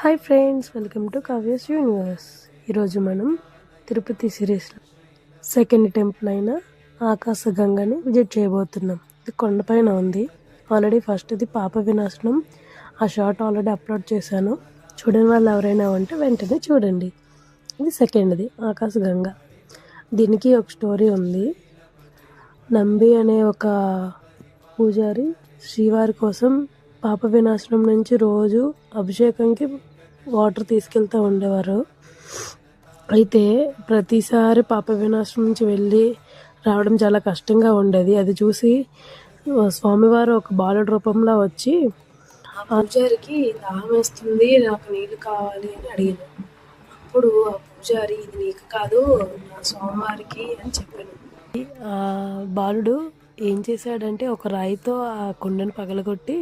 Hi friends, welcome to Kavya's universe. ఈరోజు మనం తిరుపతి సిరీస్లో సెకండ్ టెంపుల్ అయిన ఆకాశగంగని విజిట్ చేయబోతున్నాం. ఇది కొండపైన ఉంది. ఆల్రెడీ ఫస్ట్ ఇది పాప వినాశనం, ఆ షార్ట్ ఆల్రెడీ అప్లోడ్ చేశాను. చూడని వాళ్ళు ఎవరైనా ఉంటే వెంటనే చూడండి. ఇది సెకండ్ది ఆకాశగంగ. దీనికి ఒక స్టోరీ ఉంది. నంబి అనే ఒక పూజారి శ్రీవారి కోసం పాప వినాశనం నుంచి రోజు అభిషేకంకి వాటర్ తీసుకెళ్తూ ఉండేవారు. అయితే ప్రతిసారి పాప వినాశనం నుంచి వెళ్ళి రావడం చాలా కష్టంగా ఉండేది. అది చూసి స్వామివారు ఒక బాలుడి రూపంలో వచ్చి ఆ పూజారికి దాహం వేస్తుంది, నాకు నీళ్ళు కావాలి అని అడిగాను. అప్పుడు ఆ పూజారి, ఇది నీకు కాదు నా స్వామివారికి అని చెప్పాను. ఆ బాలుడు ఏం చేశాడంటే ఒక రాయితో ఆ కుండను పగలగొట్టి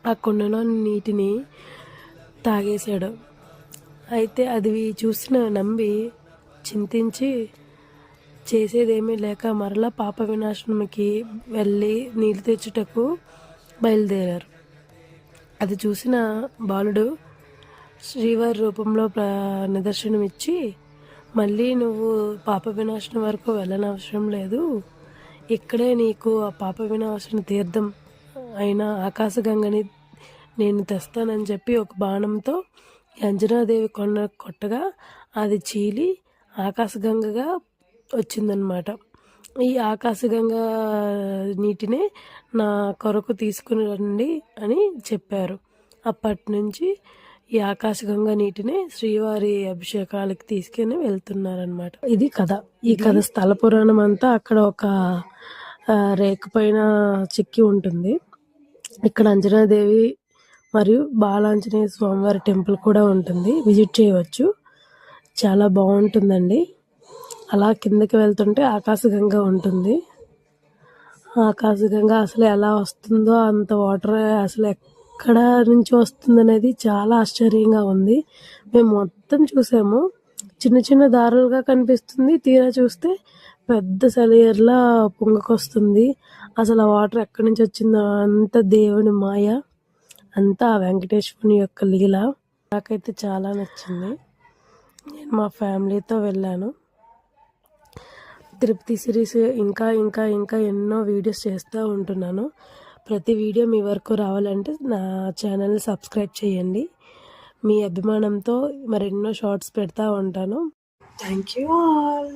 ఆ కుండలో నీటిని తాగేశాడు. అయితే అది చూసిన నంబి చింతించి చేసేదేమీ లేక మరలా పాప వినాశనంకి వెళ్ళి నీళ్ళు తెచ్చుటకు బయలుదేరారు. అది చూసిన బాలుడు శ్రీవారి రూపంలో నిదర్శనమిచ్చి, మళ్ళీ నువ్వు పాప వినాశనం వరకు వెళ్ళనవసరం లేదు, ఇక్కడే నీకు ఆ పాప వినాశన తీర్థం అయిన ఆకాశగంగని నేను తెస్తానని చెప్పి ఒక బాణంతో అంజనాదేవి కొట్టగా అది చీలి ఆకాశగంగగా వచ్చిందనమాట. ఈ ఆకాశగంగ నీటినే నా కొరకు తీసుకుని రండి అని చెప్పారు. అప్పటి నుంచి ఈ ఆకాశగంగ నీటిని శ్రీవారి అభిషేకాలకి తీసుకుని వెళ్తున్నారనమాట. ఇది కథ. ఈ కథ స్థల పురాణం అంతా అక్కడ ఒక రేఖ పైన చెక్కి ఉంటుంది. ఇక్కడ అంజనాదేవి మరియు బాలాంజనేయ స్వామివారి టెంపుల్ కూడా ఉంటుంది, విజిట్ చేయవచ్చు. చాలా బాగుంటుందండి. అలా కిందకి వెళ్తుంటే ఆకాశగంగ ఉంటుంది. ఆకాశగంగ అసలు ఎలా వస్తుందో, అంత వాటర్ అసలు ఎక్కడ నుంచి వస్తుందనేది చాలా ఆశ్చర్యంగా ఉంది. మేము మొత్తం చూసాము, చిన్న చిన్న దారులుగా కనిపిస్తుంది, తీరా చూస్తే పెద్ద సెలయేర్లా పొంగకొస్తుంది. అసలు ఆ వాటర్ ఎక్కడి నుంచి వచ్చిందో అంత దేవుని మాయ, అంతా వెంకటేశ్వరుని యొక్క లీల. నాకైతే చాలా నచ్చింది. నేను మా ఫ్యామిలీతో వెళ్ళాను. తిరుపతి సిరీస్ ఇంకా ఇంకా ఇంకా ఎన్నో వీడియోస్ చేస్తూ ఉంటున్నాను. ప్రతి వీడియో మీ వరకు రావాలంటే నా ఛానల్ని సబ్స్క్రైబ్ చేయండి. మీ అభిమానంతో మరెన్నో షార్ట్స్ పెడతా ఉంటాను. Thank you all.